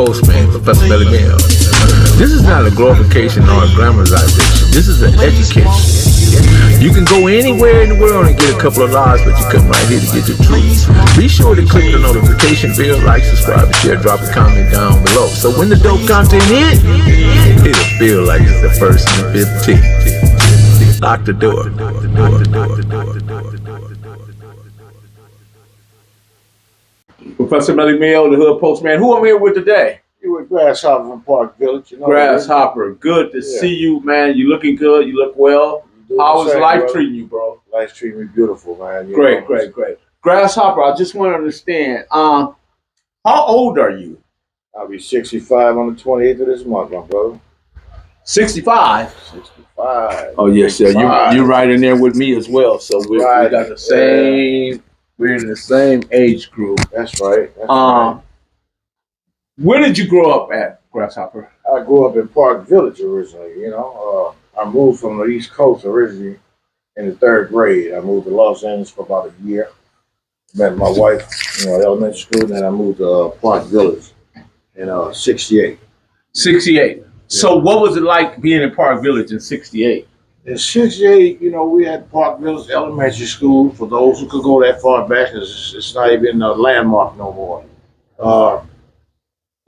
Postman, Professor Belly Bell. This is not a glorification or a glamorization. This is an education. You can go anywhere in the world and get a couple of lives, but you come right here to get the truth. Be sure to click the notification bell, like, subscribe, share, drop a comment down below. So when the dope content hit, it'll feel like it's the first and 15th. Lock the door. Professor Melly Mail, the Hood Postman. Who I'm here with today? You with Grasshopper from Park Village, you know. Grasshopper, good to see you, man. You looking good. You look well. How is life treating you, bro? Life's treating me beautiful, man. Great. Grasshopper, I just want to understand. How old are you? I'll be 65 on the 28th of this month, my brother. 65? 65. Oh, yes, sir. You're right in there with me as well. So we got the same, we're in the same age group. That's right. Right. Where did you grow up at, Grasshopper? I grew up in Park Village originally, you know. I moved from the East Coast originally in the 3rd grade. I moved to Los Angeles for about a year. Met my wife, elementary school, and then I moved to Park Village in 68. 68. Yeah. So what was it like being in Park Village in 68? In 68, we had Park Village Elementary School for those who could go that far back. It's not even a landmark no more.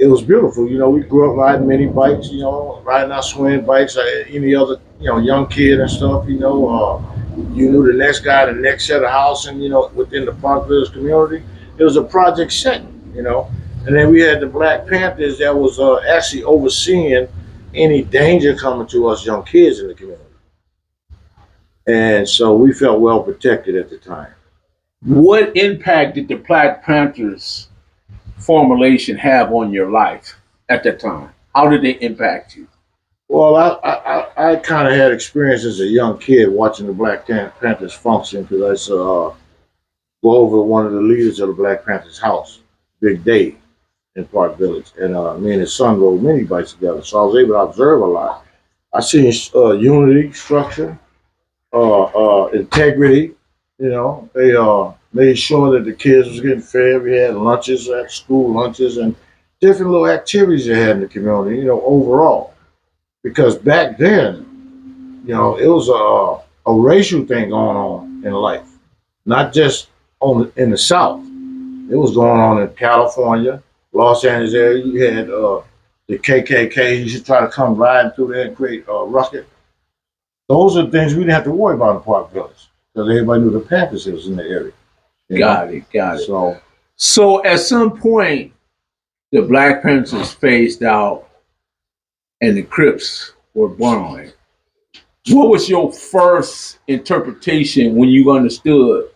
It was beautiful. We grew up riding mini bikes, riding our swing bikes like any other, young kid and stuff, you knew the next guy, the next set of house, and, within the Park Village community, it was a project setting, And then we had the Black Panthers that was actually overseeing any danger coming to us young kids in the community. And so we felt well protected at the time. What impact did the Black Panthers formulation have on your life at that time? How did they impact you? Well, I kind of had experience as a young kid watching the Black Panthers function because I saw go over one of the leaders of the Black Panthers house, Big Dave, in Park Village, and me and his son rode mini bikes together, so I was able to observe a lot. I seen unity, structure, integrity. They made sure that the kids was getting fed. We had lunches at school, lunches, and different little activities they had in the community, overall. Because back then, it was a racial thing going on in life, not just in the South. It was going on in California, Los Angeles area. You had the KKK. You should try to come riding through there and create a ruckus. Those are the things we didn't have to worry about in Park Village because everybody knew the Panthers was in the area. Got it. So at some point, the Black Panthers phased out and the Crips were born. What was your first interpretation when you understood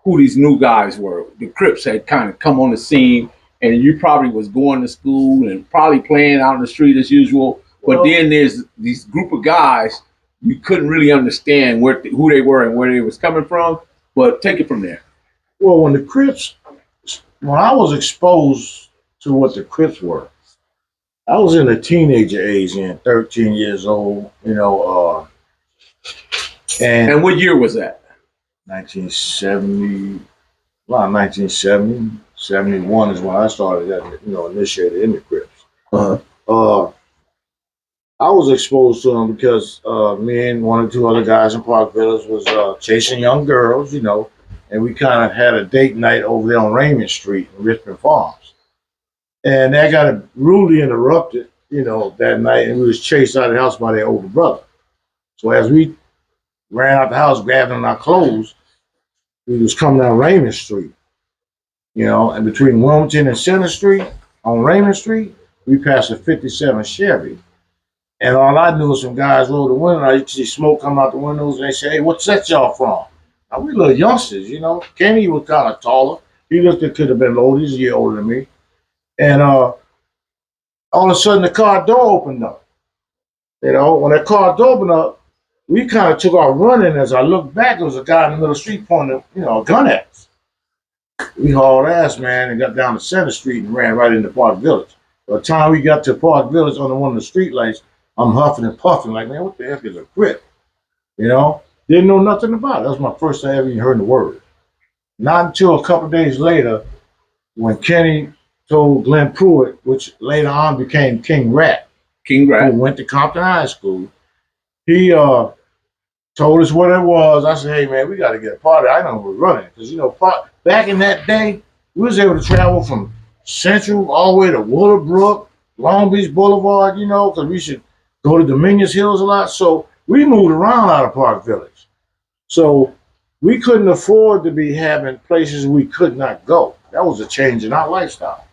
who these new guys were? The Crips had kind of come on the scene, and you probably was going to school and probably playing out in the street as usual. But then there's these group of guys you couldn't really understand who they were and where they was coming from. But take it from there. Well, when I was exposed to what the Crips were, I was in the teenager age, 13 years old, and what year was that? 1970, around 1970, 71 is when I started, initiated in the Crips. I was exposed to them because me and one or two other guys in Park Village was chasing young girls, and we kind of had a date night over there on Raymond Street in Richmond Farms. And that got rudely interrupted, that night, and we was chased out of the house by their older brother. So as we ran out the house, grabbing our clothes, we was coming down Raymond Street, and between Wilmington and Center Street on Raymond Street, we passed a 57 Chevy. And all I knew was some guys rolled the window. I used to see smoke come out the windows, and they say, "Hey, what's that y'all from?" Now, we little youngsters, Kenny was kind of taller. He looked like could have been older. He's a year older than me. And all of a sudden, the car door opened up. When that car door opened up, we kind of took our running. As I looked back, there was a guy in the middle of the street pointing, a gun at us. We hauled ass, man, and got down to Center Street and ran right into Park Village. By the time we got to Park Village on one of the street lights, I'm huffing and puffing like, man, what the heck is a Crip? Didn't know nothing about it. That was my first time ever even heard the word. Not until a couple of days later, when Kenny told Glenn Pruitt, which later on became King Rat, King Rat. who went to Compton High School. He told us what it was. I said, hey, man, we got to get a party. I know we're running. Because, back in that day, we was able to travel from Central all the way to Willowbrook, Long Beach Boulevard, because we should go to Dominion's Hills a lot. So we moved around out of Park Village. So we couldn't afford to be having places we could not go. That was a change in our lifestyle.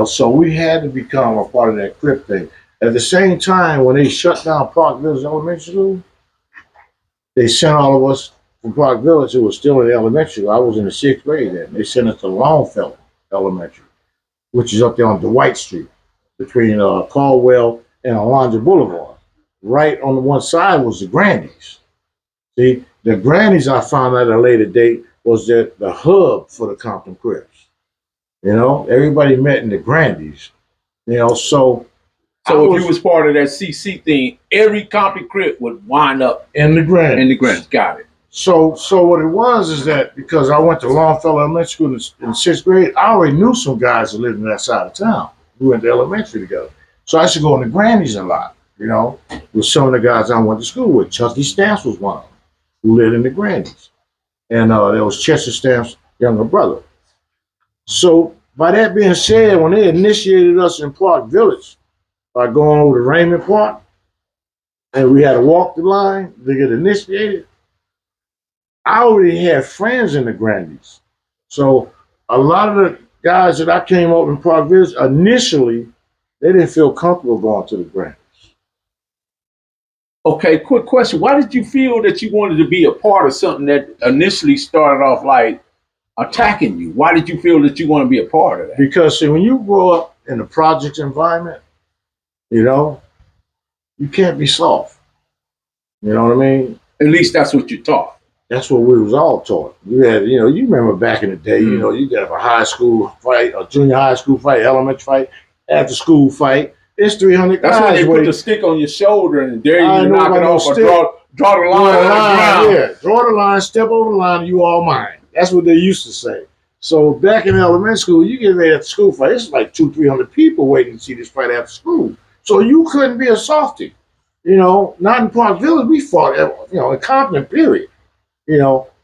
So we had to become a part of that Crip thing. At the same time, when they shut down Park Village Elementary School, they sent all of us from Park Village, who was still in elementary. I was in the 6th grade then. They sent us to Longell Elementary, which is up there on Dwight Street, between Caldwell and Alondra Boulevard. Right on the one side was the Grandee'S. See, the Grandee'S, I found out at a later date, was the hub for the Compton Crips. Everybody met in the Grandee'S. So if you was part of that CC thing, every Compton Crip would wind up in the Grandee'S. In the Grandee'S, got it. So what it was is that because I went to Longfellow Elementary School in 6th grade, I already knew some guys that lived in that side of town. We went to elementary together. So I used to go in the Grandee'S a lot, with some of the guys I went to school with. Chucky Stamps was one of them, who lived in the Grandee'S. And there was Chester Stamps' younger brother. So by that being said, when they initiated us in Park Village by going over to Raymond Park, and we had to walk the line to get initiated, I already had friends in the Grandee'S. So a lot of the guys that I came up in Park Village, initially, they didn't feel comfortable going to the Grandee'S. Okay, quick question. Why did you feel that you wanted to be a part of something that initially started off like attacking you? Why did you feel that you want to be a part of that? Because see, when you grow up in a project environment, you can't be soft. You know what I mean? At least that's what you taught. That's what we was all taught. We had, you remember back in the day, you got a high school fight, a junior high school fight, elementary fight, after school fight. It's 300 That's guys. when they put the stick on your shoulder and dare you to knock it off or draw the line on the ground. Yeah, draw the line, step over the line, you all mine. That's what they used to say. So back in elementary school, you get ready after school fight. It's like 200-300 people waiting to see this fight after school. So you couldn't be a softie. Not in Park Village. We fought, in Compton, period.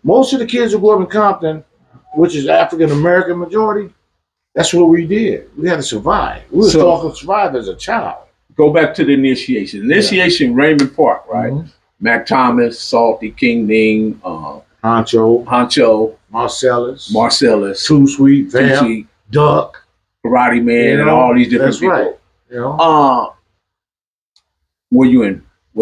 Most of the kids who grew up in Compton, which is African American majority, that's what we did. We had to survive. We were taught to survive as a child. Go back to the initiation. Raymond Park, right? Mm-hmm. Mac Thomas, Salty, King Ning, Honcho, Marcellus, Too Sweet, Vamp, Duck, Karate Man, and all these different people. Right. Were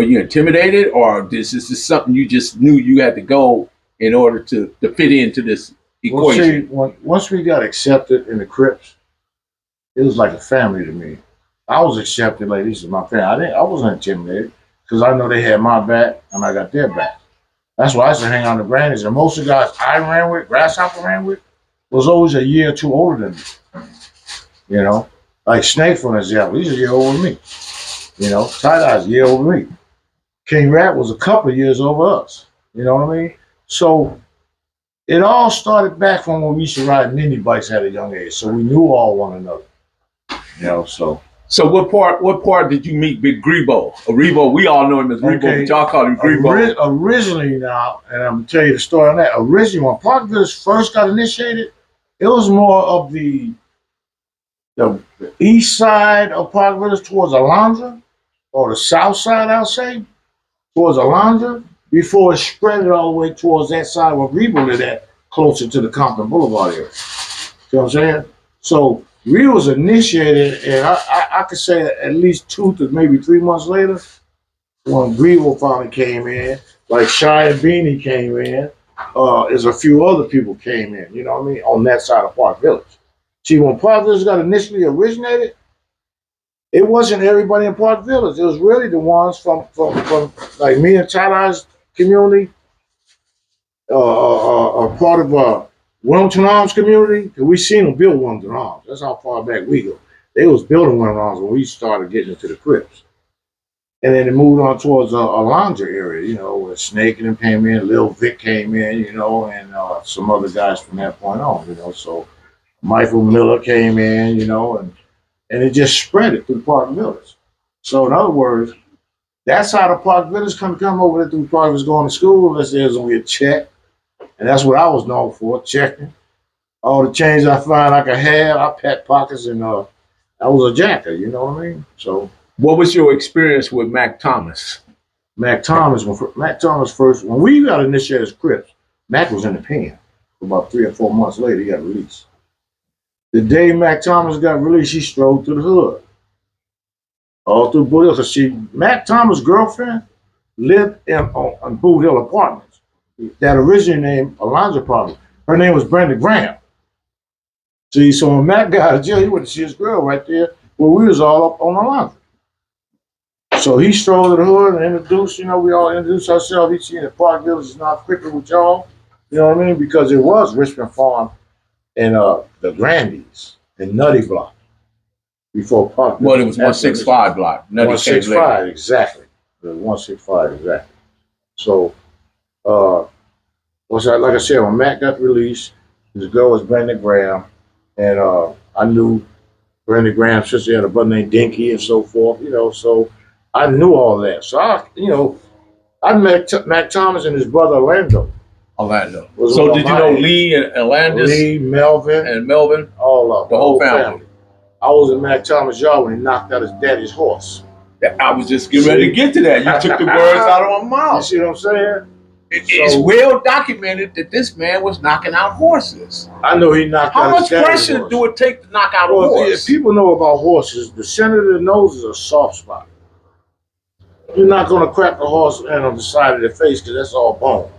you intimidated, or this is something you just knew you had to go in order to fit into this equation? Well, see, once we got accepted in the Crips, it was like a family to me. I was accepted like this is my family. I wasn't intimidated because I know they had my back and I got their back. That's why I used to hang on the Grandee'S. And most of the guys I ran with, Grasshopper ran with, was always a year or two older than me. Like Snake, for example, he's a year older than me. Tie-Dye's a year over me. King Rat was a couple of years over us. You know what I mean? So it all started back from when we used to ride mini bikes at a young age. So we knew all one another. So what part did you meet Big Grebo? Rebo, we all know him as Rebo, but y'all call him Grebo. Originally now, and I'm gonna tell you the story on that. Originally, when Park Village first got initiated, it was more of the east side of Park Village towards Alondra, or the south side, I'll say, towards Alondra, before it spread it all the way towards that side where Grebo lived at, closer to the Compton Boulevard area. See what I'm saying? So we was initiated, and I could say at least 2 to maybe 3 months later, when Grebo finally came in, like Shy and Beanie came in, as a few other people came in, you know what I mean, on that side of Park Village. See, when Park Village got initially originated, it wasn't everybody in Park Village. It was really the ones from like me and Tie-Dye's community, part of Wilmington Arms community, because we seen them build Wilmington Arms. That's how far back we go. They was building Wilmington Arms when we started getting into the Crips. And then it moved on towards Alondra area, where Snake and them came in, Lil Vic came in, and some other guys from that point on, So Michael Miller came in, and it just spread it through Park Village. So in other words, that's how the Park Village come over there through Park Village going to school. Unless there's only a check, and that's what I was known for, checking. All the change I find I could have, I pat pockets, and I was a jacker. You know what I mean? So What was your experience with Mac Thomas? Mac Thomas, Mac Thomas first, when we got initiated as Crips, Mac was in the pen. About 3 or 4 months later, he got released. The day Mac Thomas got released, he strolled through the hood, all through Boothill. So Mac Thomas' girlfriend lived on Boothill Apartments. That originally named Alonzo Apartments. Her name was Brenda Graham. See, so when Mac got out of jail, he went to see his girl right there where we was all up on Alonzo. So he strolled to the hood and introduced, we all introduced ourselves. He seen the Park Village is not crippling with y'all. You know what I mean? Because it was Richmond Farm and the Grandee'S, the Nutty Block. Before Park Village. Well, it was 165 block. 165, exactly. The 165, exactly. So, like I said, when Mac got released, his girl was Brenda Graham, and I knew Brenda Graham's sister had a brother named Dinky and so forth, so I knew all that. So I met Mac Thomas and his brother Orlando. So did you know Lee and Landis? Lee, Melvin. And Melvin? All of them. The whole family. I was in Mac Thomas' yard when he knocked out his daddy's horse. I was just getting ready to get to that. You took the words out of my mouth. You see what I'm saying? It's well documented that this man was knocking out horses. I know he knocked How out much pressure do it take to knock out a horse? If people know about horses, the center of the nose is a soft spot. You're not going to crack a horse and on the side of the face because that's all bone.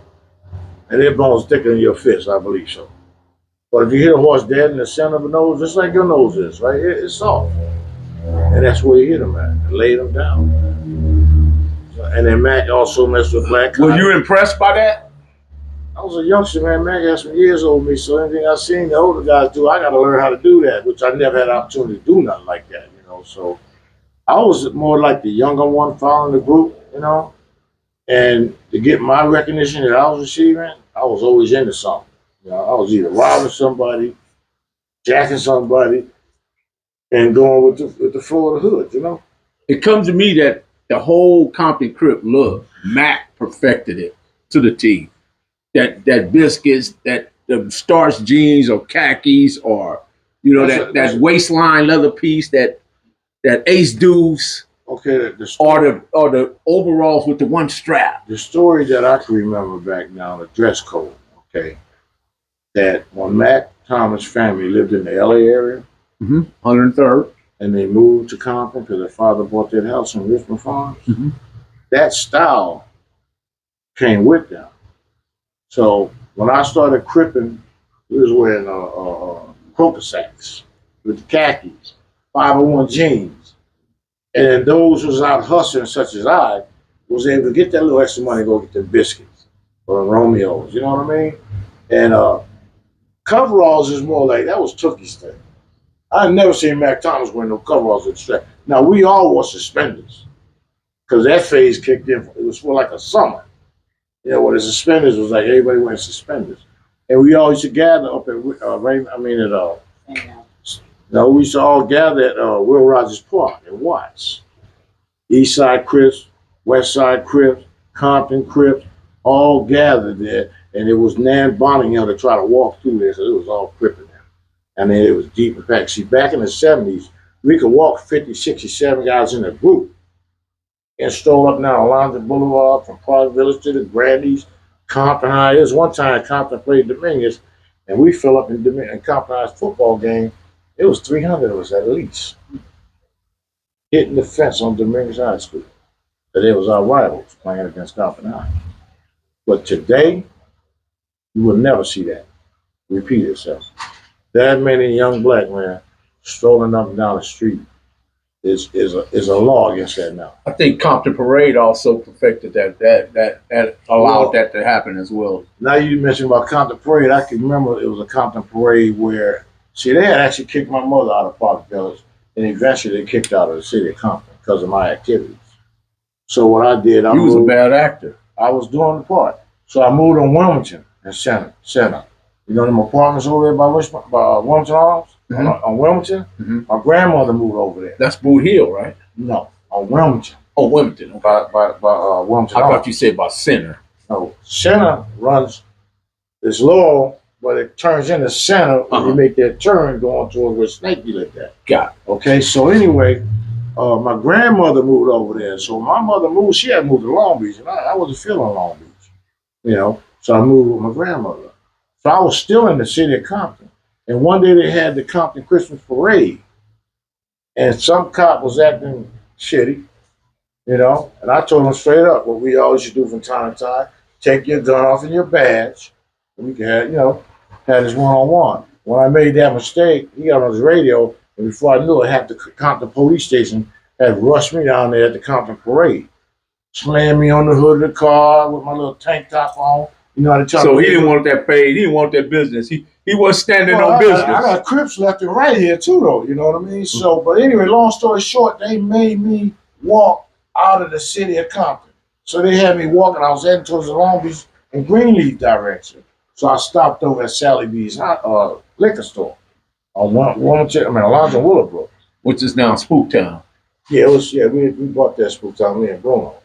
And their bone's thicker than your fist, I believe so. But if you hit a horse dead in the center of the nose, just like your nose is, right? It's soft. And that's where you hit him at and laid him down. And then Mac also messed with Black. Were you impressed by that? I was a youngster, man. Mac had some years over me, so anything I seen the older guys do, I got to learn how to do that, which I never had an opportunity to do nothing like that, So I was more like the younger one following the group, And to get my recognition that I was receiving, I was always into something. I was either robbing somebody, jacking somebody, and going with the flow of the hood, It comes to me that the whole Compton Crip look, Mac perfected it to the T. That biscuits, that the starched jeans or khakis or that waistline leather piece, that ace deuce. Okay, or the overalls with the one strap. The story that I can remember back now, the dress code, okay, that when Mac Thomas' family lived in the LA area, 103rd, and they moved to Compton because their father bought that house in Richmond Farms, that style came with them. So when I started cripping, we was wearing croaker sacks with the khakis, 501 jeans. And those who was out hustling, such as I, was able to get that little extra money to go get the biscuits or the Romeos, you know what I mean? And coveralls is more like, that was Tookie's thing. I never seen Mac Thomas wearing no coveralls with strap. Now, we all wore suspenders because that phase kicked in. It was for like a summer. Where the suspenders was like everybody wearing suspenders. And we all used to gather up at, we used to all gather at Will Rogers Park and watch. East Side Crips, West Side Crips, Compton Crips, all gathered there. And it was Nan Bonningham to try to walk through there, so it was all cripping there. I mean, it was deep in fact. See, back in the 70s, we could walk 50, 67 guys in a group and stroll up and down Alonzo Boulevard from Park Village to the Grandee'S, Compton High. There was one time Compton played Dominguez, and we fell up in Compton High's football game. It was 300 of us at least, hitting the fence on Dominguez High School. But it was our rivals playing against Compton High. But today, you will never see that repeat itself. That many young black men strolling up and down the street is a law against that now. I think Compton Parade also perfected that allowed that to happen as well. Now you mentioned about Compton Parade, I can remember it was a Compton Parade where, they had actually kicked my mother out of Park Village, and eventually they kicked out of the city of Compton because of my activities. So what I did, You was a bad actor. I was doing the part. So I moved on Wilmington and Center. You know them apartments over there by Wilmington Arms on Wilmington. My grandmother moved over there. That's Boothill, right? No, on Wilmington. Oh, Wilmington. Okay. By Wilmington I Arms. thought you said by Center. No, Center runs. It's Lowell, but it turns into Center when you make that turn going towards where Snake be like that. Got it. Okay, so anyway, my grandmother moved over there. So my mother moved. She had moved to Long Beach, and I wasn't feeling Long Beach. You know, so I moved with my grandmother. So I was still in the city of Compton. And one day they had the Compton Christmas Parade. And some cop was acting shitty, you know. And I told him straight up what we always used to do from time to time. Take your gun off and your badge. And we could have, you know, had this one-on-one. When I made that mistake, he got on his radio. And before I knew it, half the Compton police station had rushed me down there at the Compton Parade. Slammed me on the hood of the car with my little tank top on. You know how to tell So he didn't want that paid. He didn't want that business. He wasn't standing on business. I got Crips left and right here too, though. You know what I mean? So, but anyway, long story short, they made me walk out of the city of Compton. So they had me walking. I was heading towards the Long Beach and Greenleaf direction. So I stopped over at Sally B's liquor store on Alonzo Willowbrook, which is now Spooktown. Yeah, it was. Yeah, we bought that Spooktown, me and Bruno.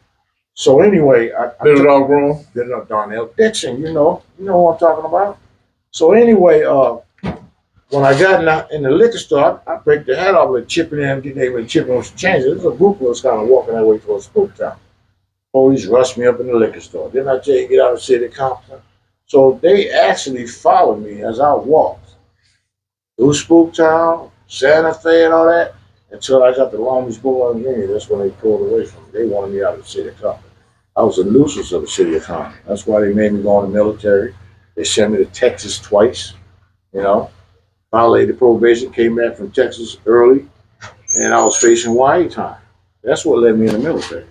So anyway, I Bit it all wrong. Bit it up Darnell Dixon, you know what I'm talking about. So anyway, when I got in the liquor store, I break the hat off with chipping in, getting able to chip on some changes. There's a group that was kind of walking that way towards Spooktown. Police rushed me up in the liquor store. Didn't I tell you get out of the city of Compton? So they actually followed me as I walked through Spooktown, Santa Fe, and all that, until I got the Long Beach Boulevard and Green. That's when they pulled away from me. They wanted me out of the city of Compton. I was a nuisance of the city of Compton. That's why they made me go in the military. They sent me to Texas twice, you know. Violated probation, came back from Texas early, and I was facing YA time. That's what led me in the military,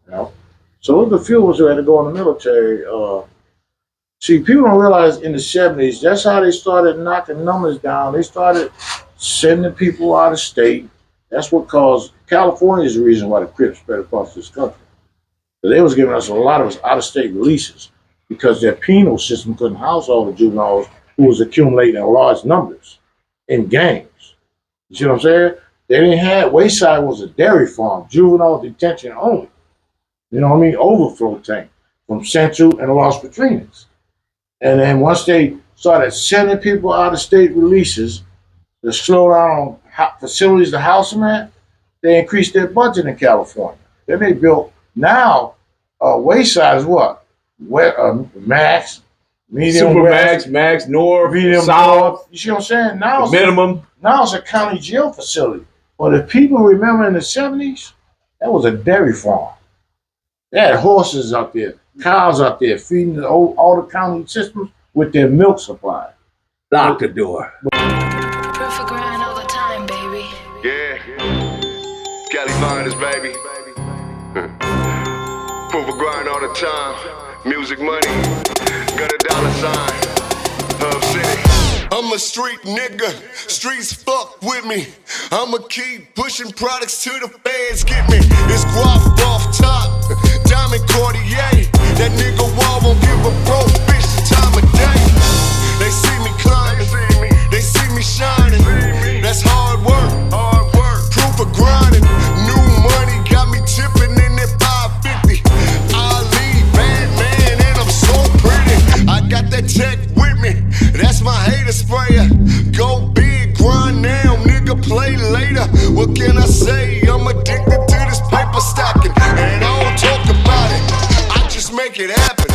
you know. So the few was had to go in the military. See, people don't realize in the 70s, that's how they started knocking numbers down. They started sending people out of state. That's what caused, California is the reason why the Crips spread across this country. They was giving us a lot of out-of-state releases because their penal system couldn't house all the juveniles who was accumulating in large numbers in gangs. You see what I'm saying? They didn't have, Wayside was a dairy farm, juvenile detention only. You know what I mean? Overflow tank from Central and Las Petrinas. And then once they started sending people out of state releases to slow down facilities to house them at, they increased their budget in California. Then they built, now Wayside is what? Max, medium, Super west, Max, North, medium, South. north. You see what I'm saying? Now it's Minimum. Now it's a county jail facility. But if people remember in the 70s, that was a dairy farm. They had horses out there, cows out there, feeding all the county systems with their milk supply. Lock the door. For grind all the time, baby. Yeah. Cali Finest, baby. Proof of grind all the time. Music money. Got a dollar sign. Hub City. I'm a street nigga, streets fuck with me. I'ma keep pushing products till the fans get me. It's guap off top, diamond Cartier. That nigga wall won't give a broke bitch the time of day. They see me climbing, they see me shining. That's hard work, proof of grinding. New money got me tipping in that 550. Ali, bad man, and I'm so pretty. I got that tech with me, that's my hater sprayer. Go big, grind now, nigga, play later. What can I say? I'm addicted to this paper stacking, and I don't talk about it, I just make it happen.